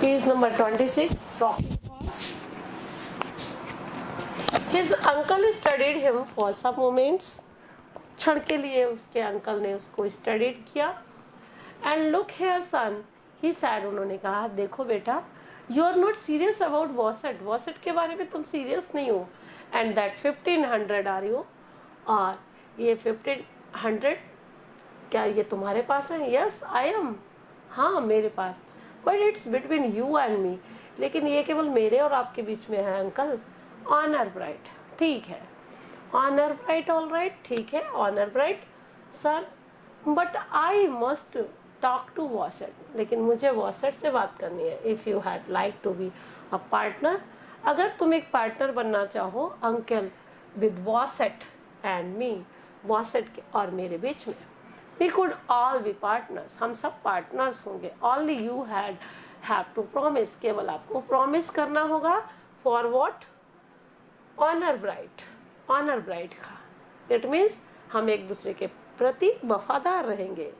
Page number 26. Talking horse. His uncle studied him for some moments. क्षण के लिए उसके अंकल ने उसको स्टडीड किया. And look here son, he said, उन्होंने कहा देखो बेटा, you are not serious about Bassett, Bassett के बारे में तुम सीरियस नहीं हो. एंड दैट 1500 आर यू, और ये 1500 क्या ये तुम्हारे पास है? यस आई एम, हाँ मेरे पास. But it's between you and me, लेकिन ये केवल मेरे और आपके बीच में है अंकल. ऑनर ब्राइट, ठीक है. ऑनर ब्राइट, ऑल राइट, ठीक है. Honour bright sir, but I must talk to Bassett, लेकिन मुझे वॉसेट से बात करनी है. If you had like to be a partner, अगर तुम एक पार्टनर बनना चाहो uncle with Bassett and me, Bassett के और मेरे बीच में, we could all be partners, हम सब पार्टनर्स होंगे. Only you have to promise, केवल आपको प्रॉमिस करना होगा. For what? Honour bright, honour bright का इट मीन्स हम एक दूसरे के प्रति वफादार रहेंगे.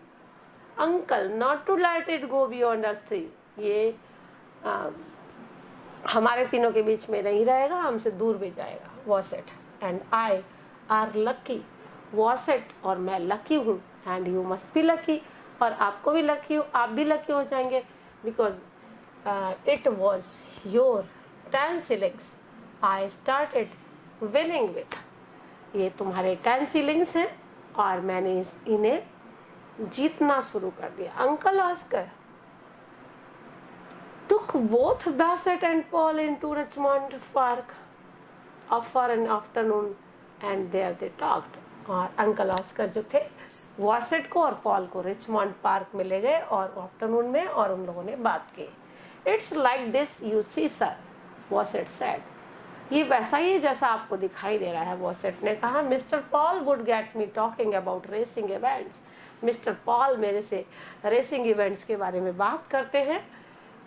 Uncle not to let it go beyond us three, ये हमारे तीनों के बीच में नहीं रहेगा, हमसे दूर भी जाएगा. वॉसेट एंड आई आर लकी, वॉसेट और मैं लकी हूँ. And you must be lucky, और आपको भी लकी हो, आप भी लकी हो जाएंगे. Because it was your 10 shillings I started winning with, ये तुम्हारे 10 shillings हैं और मैंने इन्हें जीतना शुरू कर दिया. Uncle Oscar took both Bassett and Paul into Richmond Park for an afternoon and there they talked. और अंकल ऑस्कर जो थे वॉसेट को और पॉल को रिचमंड पार्क में ले गए और आफ्टरनून में, और उन लोगों ने बात की. It's like this you see sir, Bassett said, ये वैसा ही जैसा आपको दिखाई दे रहा है. वॉसेट ने कहा mister Paul would get me talking about racing events, mister Paul मेरे से रेसिंग इवेंट्स के बारे में बात करते हैं.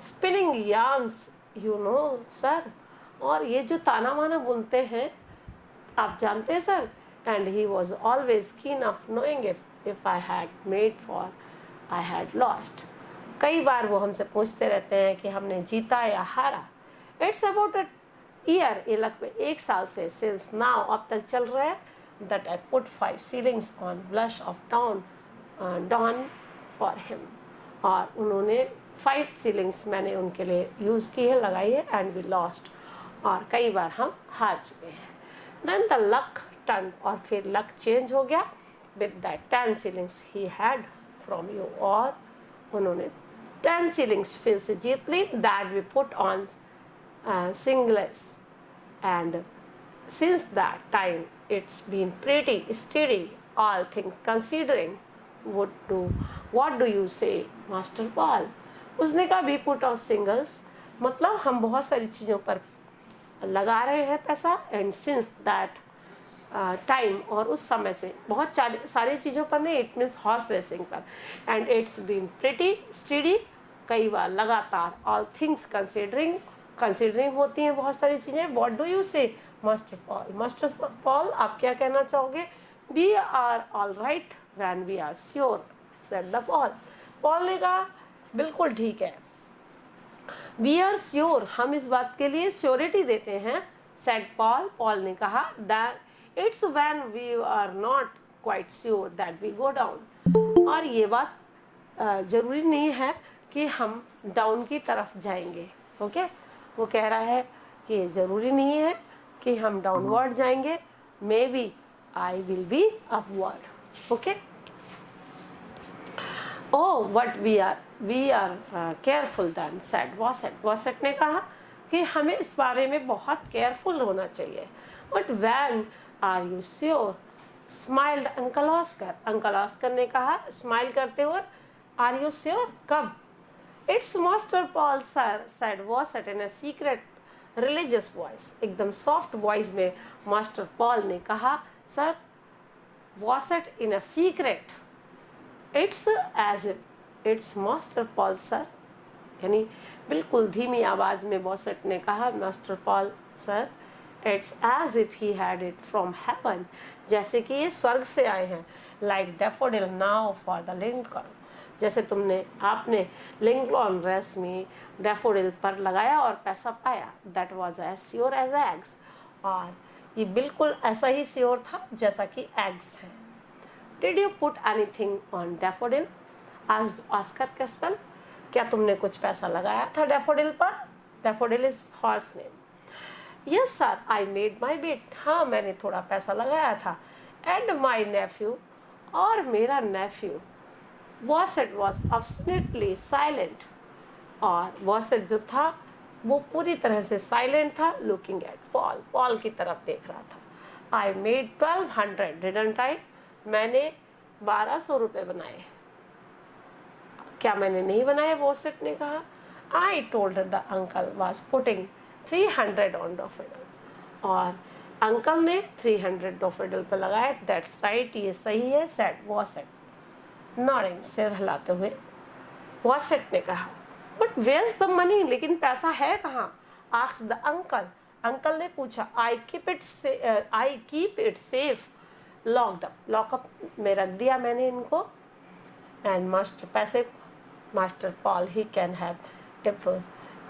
Spinning yarns you know sir, और ये जो ताना वाना बुनते हैं आप जानते हैं sir. And he was always keen of knowing if I had made for I had lost, कई बार वो हमसे पूछते रहते हैं कि हमने जीता या हारा. इट्स अबाउट अ ईयर, ये लगभग 1 साल से, सिंस नाउ अब तक चल रहा है, that I put 5 shillings on Blush of Dawn for him, और उन्होंने 5 shillings मैंने उनके लिए यूज़ की है, लगाई है. एंड वी लॉस्ट, और कई बार हम हार चुके हैं. देन द लक टर्न, और फिर लक चेंज हो गया. With that 10 shillings he had from you, और उन्होंने 10 shillings फिर से जीत ली. That we put on singles, and since that time it's been pretty steady, all things considering. What do you say master Paul? उसने कहा we put on singles, मतलब हम बहुत सारी चीज़ों पर लगा रहे हैं पैसा. and since that टाइम, और उस समय से बहुत सारी चीज़ों पर नहीं, इट मीन्स हॉर्स रेसिंग पर. And it's been pretty steady, कई बार लगातार. ऑल थिंग्स कंसिडरिंग होती हैं बहुत सारी चीज़ें. What do you say master Paul? Master Paul आप क्या कहना चाहोगे? We are all right when we are sure, said the Paul. Paul ने कहा बिल्कुल ठीक है. वी आर श्योर, हम इस बात के लिए श्योरिटी देते हैं. सेड पॉल, पॉल ने कहा that it's when we are not quite sure that we go down, और ये बात जरूरी नहीं है कि हम डाउन की तरफ जाएंगे. ओके वो कह रहा है कि ज़रूरी नहीं है कि हम डाउनवर्ड जाएंगे. Maybe I will be upward. Okay, oh what we are careful then, said Bassett. Bassett ने कहा कि हमें इस बारे में बहुत केयरफुल होना चाहिए. But when are you sure, smiled uncle Oscar. Uncle Oscar ने कहा स्माइल करते हुए, आर यू श्योर, कब? It's master Paul sir, said Bassett in a secret religious voice, एकदम सॉफ्ट वॉइस में मास्टर पॉल ने कहा. Sir, Bassett in a secret, it's as it's master Paul sir, यानी बिल्कुल धीमी आवाज़ में वॉसेट ने कहा master Paul sir, it's as if he had it from haven, जैसे कि ये स्वर्ग से आए हैं. Like daffodil now for the Lincoln, जैसे आपने लिंक्लोन रेस में डैफोडिल पर लगाया और पैसा पाया, that was as sure as eggs, और ये बिल्कुल ऐसा ही श्योर था जैसा कि एग्स है। Did you put anything on Daffodil, asked Oscar Cresswell, क्या तुमने कुछ पैसा लगाया था डैफोडिल पर? Daffodil is horse name. Yes sir, I made my bet, हाँ मैंने थोड़ा पैसा लगाया था। एंड माई नेफ्यू, और मेरा नेफ्यू। वॉसेट वॉज ऑब्स्टिनेटली साइलेंट, और वॉसेट जो था वो पूरी तरह से साइलेंट था, लुकिंग एट पॉल, पॉल की तरफ देख रहा था। आई मेड 1200 डिडंट आई, मैंने 1200 रुपये बनाए, क्या मैंने नहीं बनाए? वॉसेट ने कहा। I told the uncle was putting 300 on daffodil, और अंकल ने 300 डैफोडिल पर लगाए। दैट्स राइट, ये सही है, सेड वॉसेट नॉडिंग, सिर हिलाते हुए। वॉसेट ने कहा, but where is the money, लेकिन पैसा है कहाँ? आस्क्ड द अंकल, अंकल ने पूछा। I keep it safe locked up, lockup में रख दिया मैंने इनको। एंड मास्टर, पैसे master Paul, he can have if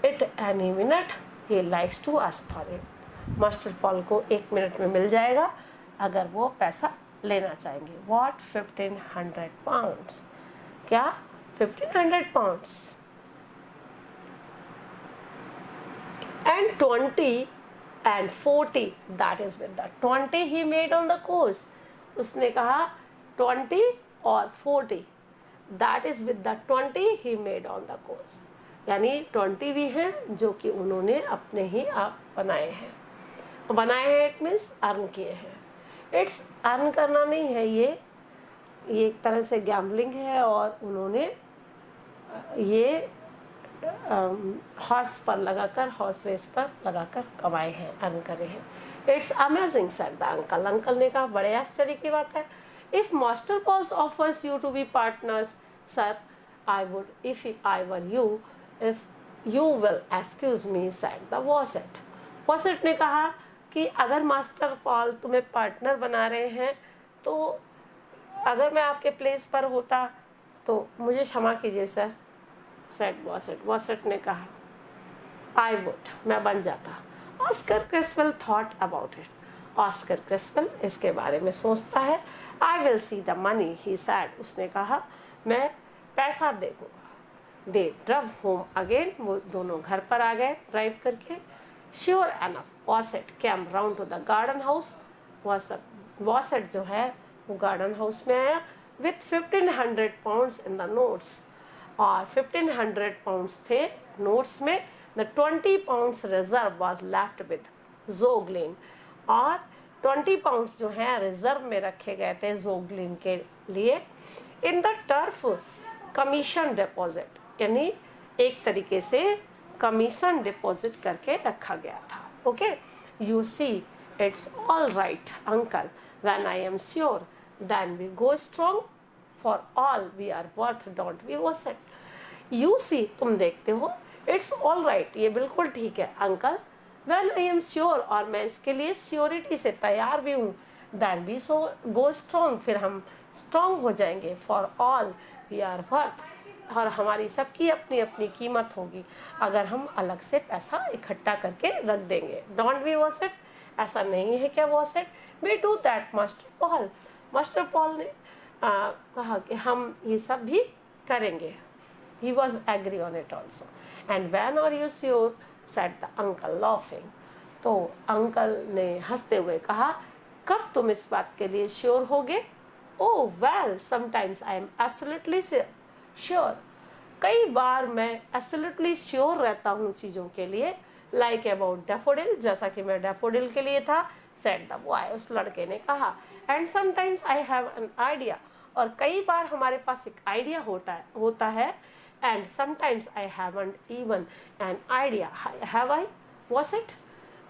it any minute he likes to ask for it, master Paul को 1 मिनट में मिल जाएगा अगर वो पैसा लेना चाहेंगे। वॉट 1500 पाउंड्स, क्या 1500 pounds? And 20 and 40, that is with the 20 he made on the course, उसने कहा 20 और 40, that is with the 20 he made on the course, यानी 20 भी हैं जो कि उन्होंने अपने ही आप बनाए हैं। इट मीन्स अर्न किए हैं। इट्स अर्न करना नहीं है, ये एक तरह से गैम्बलिंग है, और उन्होंने ये हॉर्स पर लगाकर, हॉर्स रेस पर लगाकर कमाए हैं, अर्न करे हैं। It's amazing said the uncle, uncle ने कहा बड़े आश्चर्य की बात है। If master Paul offers you to be partners sir, I would if I were you, if you will excuse me said the Bassett. Bassett ने कहा कि अगर मास्टर पॉल तुम्हें पार्टनर बना रहे हैं तो अगर मैं आपके प्लेस पर होता तो मुझे क्षमा कीजिए सर, सेड वॉसेट। वॉसेट ने कहा आई वुड, मैं बन जाता। Oscar Cresswell thought about it, Oscar Cresswell इसके बारे में सोचता है। I will see the money he said, उसने कहा मैं पैसा देखूंगा। दे ड्राइव होम अगेन, वो दोनों घर पर आ गए ड्राइव करके। Sure enough Bassett came round to the garden house, Bassett जो है वो गार्डन हाउस में आया with 1500 pounds in the notes, और 1500 पाउंड्स थे नोट्स में। The 20 pounds reserve was left with Joe Glee, और 20 पाउंड्स जो हैं रिजर्व में रखे गए थे जोगलिन के लिए। In the turf commission deposit, यानी एक तरीके से कमीशन डिपॉजिट करके रखा गया था। Okay, you see it's all right uncle, when I am sure then we go strong, for all we are worth don't we Bassett. You see, तुम देखते हो, इट्स ऑल राइट, ये बिल्कुल ठीक है uncle, when I am sure, और मैं इसके लिए श्योरिटी से तैयार भी हूँ, then we so go strong, फिर हम स्ट्रॉन्ग हो जाएंगे, for all we are worth, और हमारी सबकी अपनी अपनी कीमत होगी अगर हम अलग से पैसा इकट्ठा करके रख देंगे। डोंट वी वॉसेट, ऐसा नहीं है क्या Bassett? We do that master Paul, master Paul ने कहा कि हम ये सब भी करेंगे। He was agree on it also. And when are you sure? said the uncle laughing. तो अंकल ने हंसते हुए कहा, कब तुम इस बात के लिए श्योर होगे? Oh well, sometimes I am absolutely sure. कई बार मैं absolutely sure रहता हूँ चीज़ों के लिए, like about daffodil, जैसा कि मैं daffodil के लिए था, said the boy, उस लड़के ने कहा। And sometimes I have an idea, और कई बार हमारे पास एक आइडिया होता है। And sometimes I haven't even an idea, have I? Was it?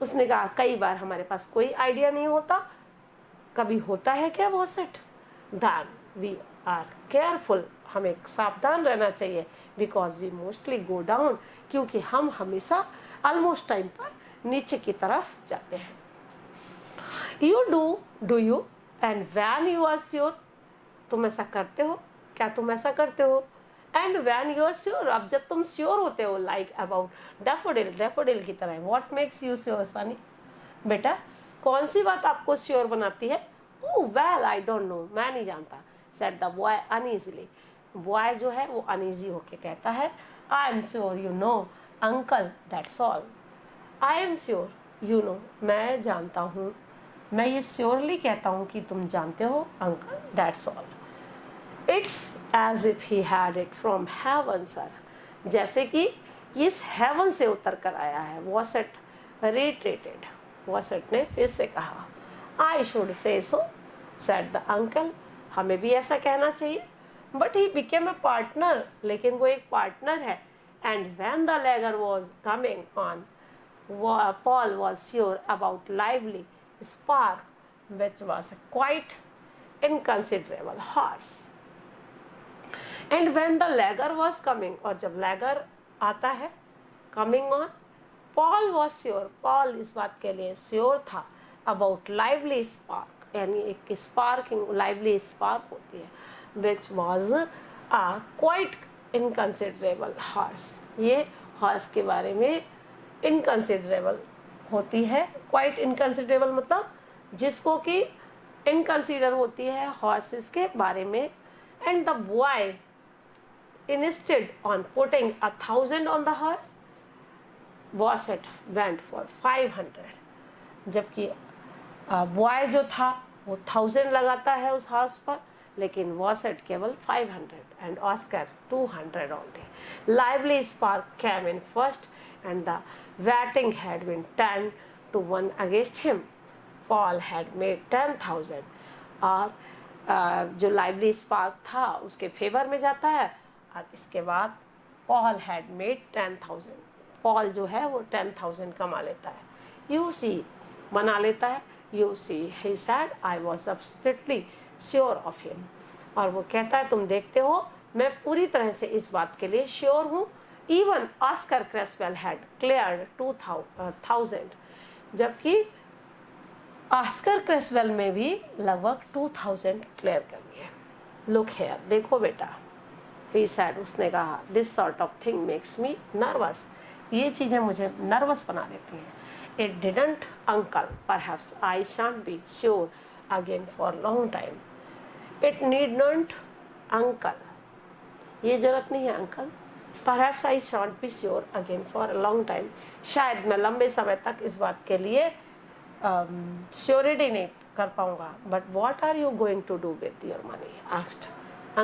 उसने कहा कई बार हमारे पास कोई आइडिया नहीं होता, कभी होता है क्या was it? Then we are careful, हमें सावधान रहना चाहिए, because we mostly go down, क्योंकि हम हमेशा almost टाइम पर नीचे की तरफ जाते हैं। You do you? And when you are sure, तुम ऐसा करते हो क्या? तुम ऐसा करते हो and when you are sure, अब जब तुम श्योर होते हो लाइक अबाउट डैफोडिल, डैफोडिल की तरह, what makes you sure Sunny? बेटा कौन सी बात आपको श्योर बनाती है? ओह वेल आई डोंट नो, मैं नहीं जानता, सेड द बॉय अनइजीली। बॉय जो है वो अनइजी होके कहता है आई am sure you know uncle that's all. I am sure you know, मैं जानता हूँ, मैं ये श्योरली कहता हूँ कि तुम जानते हो uncle, that's all. It's as if he had it from heaven sir, जैसे कि इस हेवन से उतर कर आया है। वॉसेट रिट्रेटेड, वॉसेट ने फिर से कहा I should say so, said the uncle, हमें भी ऐसा कहना चाहिए। But he became a partner, लेकिन वो एक पार्टनर है। And when the लेगर was coming on, Paul was sure about lively spark, which was a quite inconsiderable horse. And when the lagger was coming, और जब lagger आता है coming on, Paul was sure, Paul इस बात के लिए sure था about lively spark, यानी एक sparking lively spark होती है, which was a quite inconsiderable horse. ये horse के बारे में इनकंसिडरेबल होती है। क्वाइट इनकंसिडरेबल मतलब जिसको कि इनकंसिडर होती है हॉर्सेस के बारे में। And the boy instead on putting 1,000 on the horse, Bassett went for 500। जबकि बॉय जो था वो 1000 लगाता है उस हॉर्स पर, लेकिन वॉसेट केवल 500 and Oscar 200 only. Lively spark came in first and the batting had been 10-1 against him. Paul had made 10,000, और जो लाइवली स्पार्क था उसके फेवर में जाता है, और इसके बाद Paul had made 10,000, पॉल जो है वो 10,000 कमा लेता है। You see बना लेता है, you see he said I was absolutely sure of him, और वो कहता है तुम देखते हो मैं पूरी तरह से इस बात के लिए श्योर हूँ। Even Oscar Creswell had cleared 2,000, जबकि ऑस्कर क्रेसवेल में भी लगभग 2000 क्लियर कर लिए। लुक हेयर, देखो बेटा, he said, उसने कहा this sort of thing makes me nervous, ये चीज़ें मुझे नर्वस बना देती हैं। It didn't uncle, perhaps I shan't be sure again for a long time. It need not uncle, ये जरूरत नहीं है uncle. Perhaps I shan't be sure again for a long time, शायद मैं लंबे समय तक इस बात के लिए श्योरिटी नहीं कर पाऊंगा। But what are you going to do with your money? asked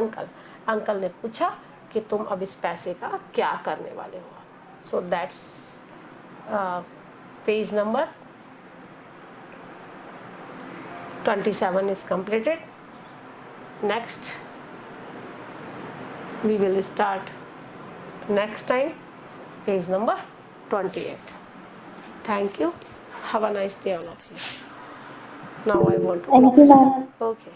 uncle. Uncle ने पूछा कि तुम अब इस पैसे का क्या करने वाले हो। So that's page number 27 is completed. Next we will start next time, page number 28. Thank you. Have a nice day all of you. Now I want to. Thank you, ma'am. Okay.